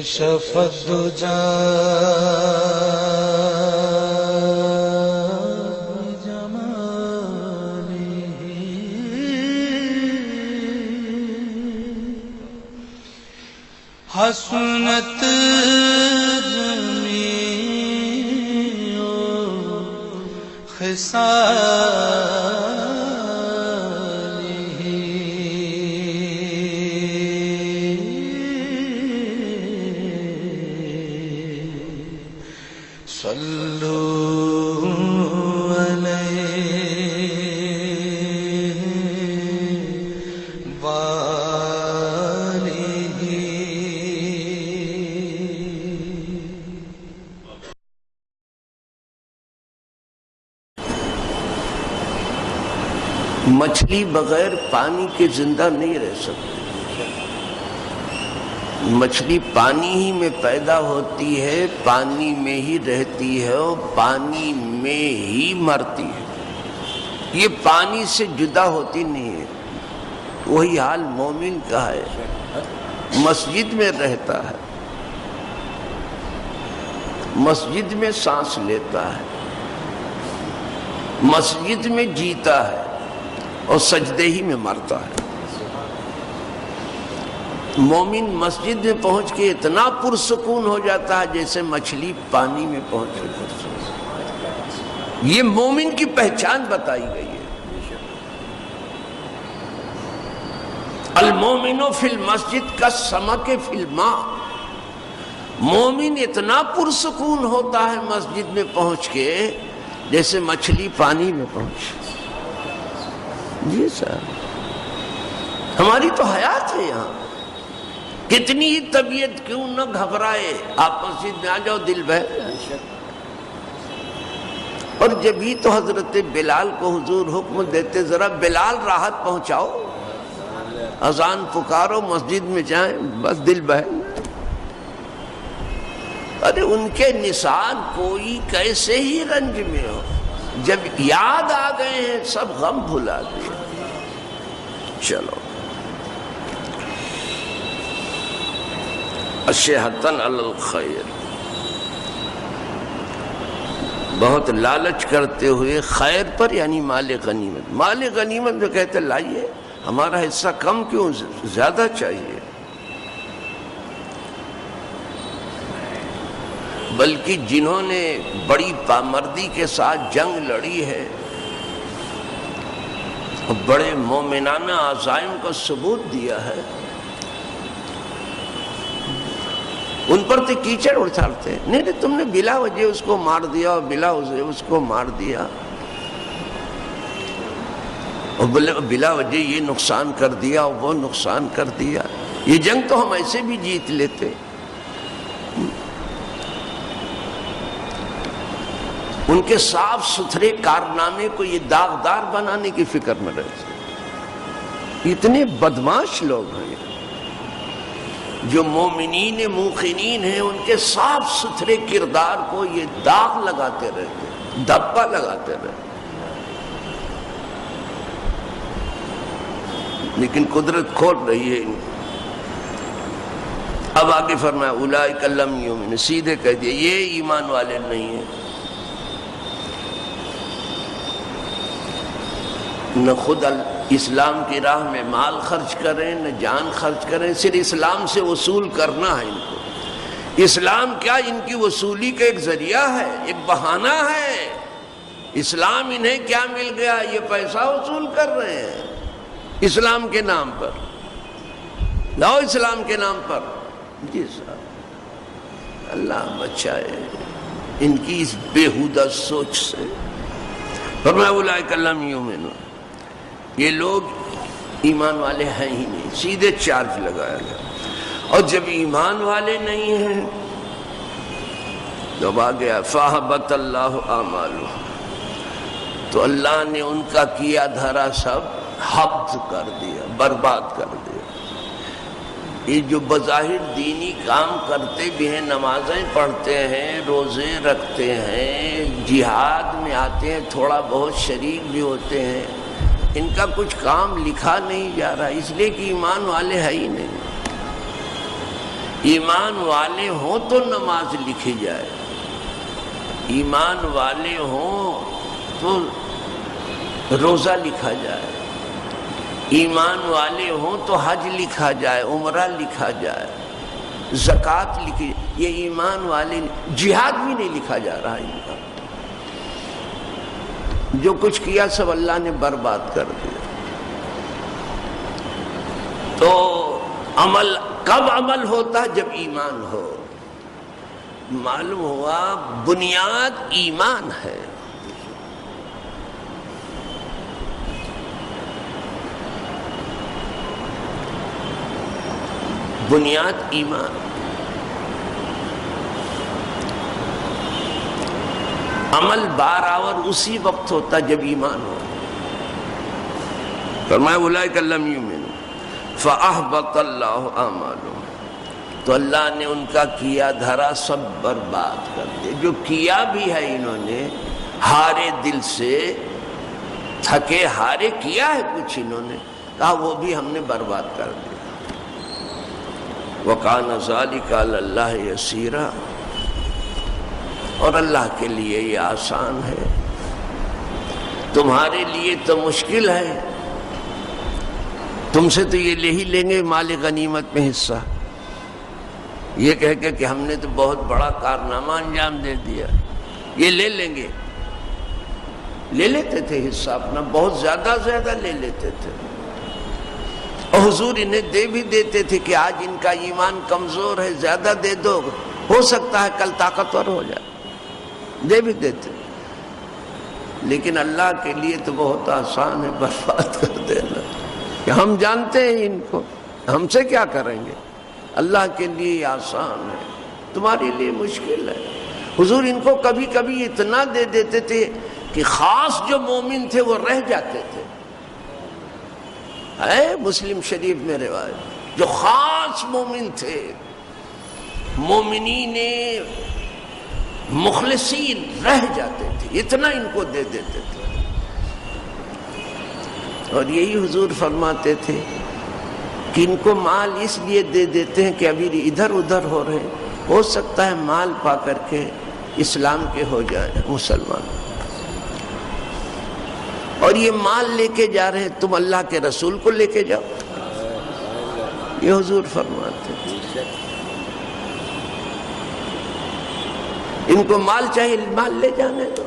کشف الدجى حسنت جمیع خصاله صلوا علیہ مچھلی بغیر پانی کے زندہ نہیں رہ سکتی. مچھلی پانی ہی میں پیدا ہوتی ہے، پانی میں ہی رہتی ہے اور پانی میں ہی مرتی ہے. یہ پانی سے جدا ہوتی نہیں ہے. وہی حال مومن کا ہے. مسجد میں رہتا ہے، مسجد میں سانس لیتا ہے، مسجد میں جیتا ہے اور سجدے ہی میں مرتا ہے. مومن مسجد میں پہنچ کے اتنا پرسکون ہو جاتا ہے جیسے مچھلی پانی میں پہنچ کے. یہ مومن کی پہچان بتائی گئی ہے. المومن فی المسجد کالسمک فی الماء. مومن اتنا پرسکون ہوتا ہے مسجد میں پہنچ کے جیسے مچھلی پانی میں پہنچ. جی سر، ہماری تو حیات ہے یہاں. کتنی ہی طبیعت کیوں نہ گھبرائے، آپ مسجد میں آ جاؤ دل بہل جائے. اور جبھی تو حضرت بلال کو حضور حکم دیتے ذرا بلال راحت پہنچاؤ، اذان پکارو، مسجد میں جائیں، بس دل بہل. ارے ان کے نثار کوئی کیسے ہی رنج میں ہو، جب یاد آ گئے ہیں سب غم بھلا دے. چلو، اشہتن علی الخیر، بہت لالچ کرتے ہوئے خیر پر، یعنی مال غنیمت. مال غنیمت میں کہتے لائیے، ہمارا حصہ کم کیوں، زیادہ چاہیے. بلکہ جنہوں نے بڑی پامردی کے ساتھ جنگ لڑی ہے اور بڑے مومنانہ عزائم کو ثبوت دیا ہے، ان پر تو کیچڑ اچھالتے ہیں. نہیں تم نے بلا وجہ اس کو مار دیا اور بلا وجہ اس کو مار دیا اور بلا وجہ یہ نقصان کر دیا اور وہ نقصان کر دیا. یہ جنگ تو ہم ایسے بھی جیت لیتے. ان کے صاف ستھرے کارنامے کو یہ داغدار بنانے کی فکر میں رہتے. اتنے بدماش لوگ ہیں جو مومنین موقنین ہیں، ان کے صاف ستھرے کردار کو یہ داغ لگاتے رہتے، دھبا لگاتے رہتے. لیکن قدرت کھول رہی ہے ان کو. اب آگے فرمایا اولئک لم یؤمنوا، سیدھے کہہ دیا یہ ایمان والے نہیں ہیں. نہ خود اسلام کی راہ میں مال خرچ کریں، نہ جان خرچ کریں، صرف اسلام سے وصول کرنا ہے ان کو. اسلام کیا ان کی وصولی کا ایک ذریعہ ہے، ایک بہانہ ہے. اسلام انہیں کیا مل گیا، یہ پیسہ وصول کر رہے ہیں اسلام کے نام پر. لاؤ اسلام کے نام پر. جی صاحب، اللہ بچائے ان کی اس بےہودہ سوچ سے. فرمایا اولئک لم یؤمنوا، یہ لوگ ایمان والے ہیں ہی نہیں. سیدھے چارج لگایا گیا. اور جب ایمان والے نہیں ہیں جب آ گیا فَأَحْبَطَ اللَّهُ أَعْمَالَهُمْ، تو اللہ نے ان کا کیا دھرا سب حبط کر دیا، برباد کر دیا. یہ جو بظاہر دینی کام کرتے بھی ہیں، نمازیں پڑھتے ہیں، روزے رکھتے ہیں، جہاد میں آتے ہیں، تھوڑا بہت شریک بھی ہوتے ہیں، ان کا کچھ کام لکھا نہیں جا رہا، اس لیے کہ ایمان والے ہے ہی نہیں. ایمان والے ہوں تو نماز لکھی جائے، ایمان والے ہوں تو روزہ لکھا جائے، ایمان والے ہوں تو حج لکھا جائے، عمرہ لکھا جائے، زکوٰۃ لکھی جائے۔ یہ ایمان والے، جہاد بھی نہیں لکھا جا رہا ان کا۔ جو کچھ کیا سب اللہ نے برباد کر دیا۔ تو عمل کب عمل ہوتا؟ جب ایمان ہو۔ معلوم ہوا بنیاد ایمان ہے۔ بنیاد ایمان۔ عمل برابر اسی وقت ہوتا جب ایمان ہو۔ فرمایا اولئک لم یؤمنوا فاحبط اللہ اعمالهم، تو اللہ نے ان کا کیا دھرا سب برباد کر دیا۔ جو کیا بھی ہے انہوں نے ہارے دل سے، تھکے ہارے کیا ہے کچھ انہوں نے، کہا وہ بھی ہم نے برباد کر دیا۔ وَكَانَ ذَلِكَ عَلَى اللَّهِ يَسِيرًا، اور اللہ کے لیے یہ آسان ہے، تمہارے لیے تو مشکل ہے، تم سے تو یہ لے ہی لیں گے مال غنیمت میں حصہ، یہ کہہ کے کہ ہم نے تو بہت بڑا کارنامہ انجام دے دیا، یہ لے لیں گے۔ لے لیتے تھے حصہ اپنا، بہت زیادہ لے لیتے تھے، اور حضور انہیں دے بھی دیتے تھے کہ آج ان کا ایمان کمزور ہے، زیادہ دے دو، ہو سکتا ہے کل طاقتور ہو جائے، دے بھی دیتے۔ لیکن اللہ کے لیے تو بہت آسان ہے برباد کر دینا، کہ ہم جانتے ہیں ان کو، ہم سے کیا کریں گے، اللہ کے لیے آسان ہے، تمہارے لیے مشکل ہے۔ حضور ان کو کبھی کبھی اتنا دے دیتے تھے کہ خاص جو مومن تھے وہ رہ جاتے تھے۔ ہے مسلم شریف میں روایت، جو خاص مومن تھے، مومنین مخلصین رہ جاتے تھے، اتنا ان کو دے دیتے تھے۔ اور یہی حضور فرماتے تھے کہ ان کو مال اس لیے دے دیتے ہیں کہ ابھی ادھر ادھر ہو رہے ہیں، ہو سکتا ہے مال پا کر کے اسلام کے ہو جائیں مسلمان، اور یہ مال لے کے جا رہے ہیں، تم اللہ کے رسول کو لے کے جاؤ، یہ حضور فرماتے تھے۔ ان کو مال چاہیے، مال لے جانے دو،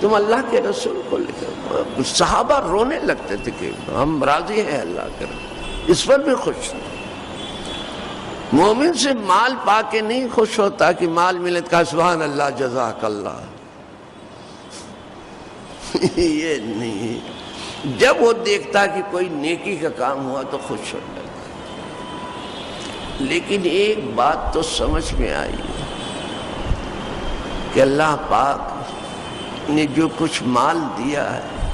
تم اللہ کے رسول کو لے جاؤ۔ صحابہ رونے لگتے تھے کہ ہم راضی ہیں اللہ کے رسول، اس پر بھی خوش ہیں۔ مومن سے مال پا کے نہیں خوش ہوتا کہ مال ملے تو کہا سبحان اللہ جزاک اللہ، یہ نہیں، جب وہ دیکھتا کہ کوئی نیکی کا کام ہوا تو خوش ہو جاتا۔ لیکن ایک بات تو سمجھ میں آئی کہ اللہ پاک نے جو کچھ مال دیا ہے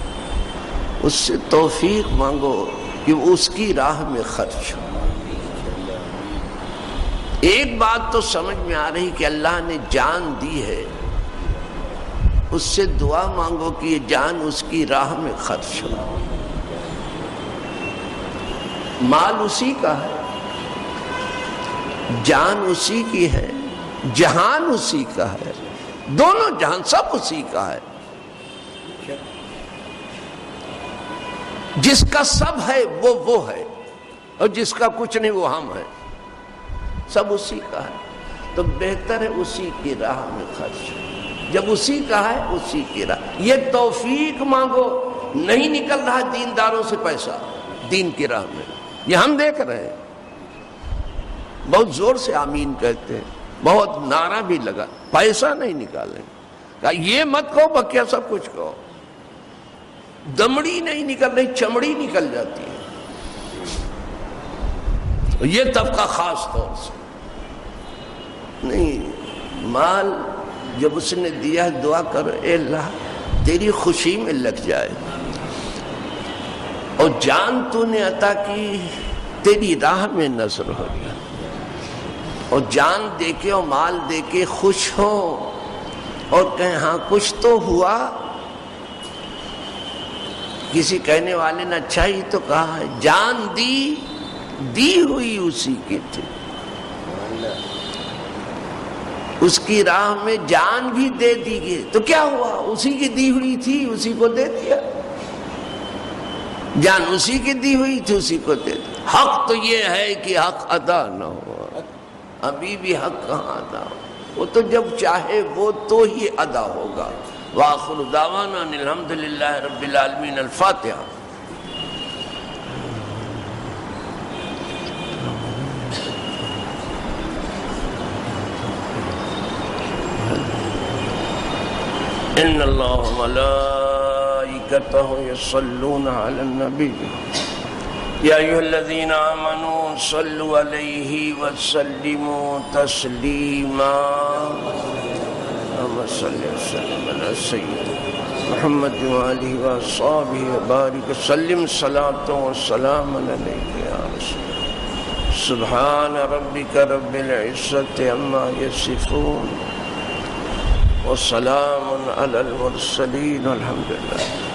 اس سے توفیق مانگو کہ وہ اس کی راہ میں خرچ ہو۔ ایک بات تو سمجھ میں آ رہی کہ اللہ نے جان دی ہے، اس سے دعا مانگو کہ یہ جان اس کی راہ میں خرچ ہو۔ مال اسی کا ہے، جان اسی کی ہے، جہان اسی کا ہے، دونوں جہان سب اسی کا ہے۔ جس کا سب ہے وہ ہے، اور جس کا کچھ نہیں وہ ہم ہے، سب اسی کا ہے، تو بہتر ہے اسی کی راہ میں خرچ ہو۔ جب اسی کا ہے اسی کی راہ، یہ توفیق مانگو، نہیں نکل رہا دینداروں سے پیسہ دین کی راہ میں، یہ ہم دیکھ رہے ہیں، بہت زور سے آمین کہتے ہیں، بہت نعرہ بھی لگا، پیسہ نہیں نکالیں، کہا یہ مت کہو بکیا سب کچھ کہو، دمڑی نہیں نکل رہی، چمڑی نکل جاتی ہے۔ یہ طبقہ خاص طور سے نہیں، مال جب اس نے دیا دعا کرو اے اللہ تیری خوشی میں لگ جائے، اور جان تو نے عطا کی تیری راہ میں نظر ہو جائے، اور جان دے کے اور مال دے کے خوش ہو اور کہیں ہاں کچھ تو ہوا۔ کسی کہنے والے نے اچھا ہی تو کہا ہے، جان دی ہوئی اسی کی تھی، اس کی راہ میں جان بھی دے دی گئی تو کیا ہوا؟ اسی کی دی ہوئی تھی، اسی کو دے دیا۔ جان اسی کی دی ہوئی تھی، اسی کو دے دیا۔ حق تو یہ ہے کہ حق ادا نہ ہوا، ابھی بھی حق کہاں ادا ہو؟ وہ تو جب چاہے وہ تو ہی ادا ہوگا۔ وآخر دعوانا ان الحمدللہ رب العالمین۔ الفاتحہ۔ ان اللہ ملائکتہ یصلون علی النبی یا ایھا الذین آمنوا صلوا علیہ وسلموا تسلیما۔ اللہم صلی وسلم علی سیدنا محمد وآلہ وصحبہ وبارک وسلم صلاۃ وسلام علیک یا رسول۔ سبحان ربک رب العزۃ عما یصفون وسلام علی المرسلین والحمد للہ۔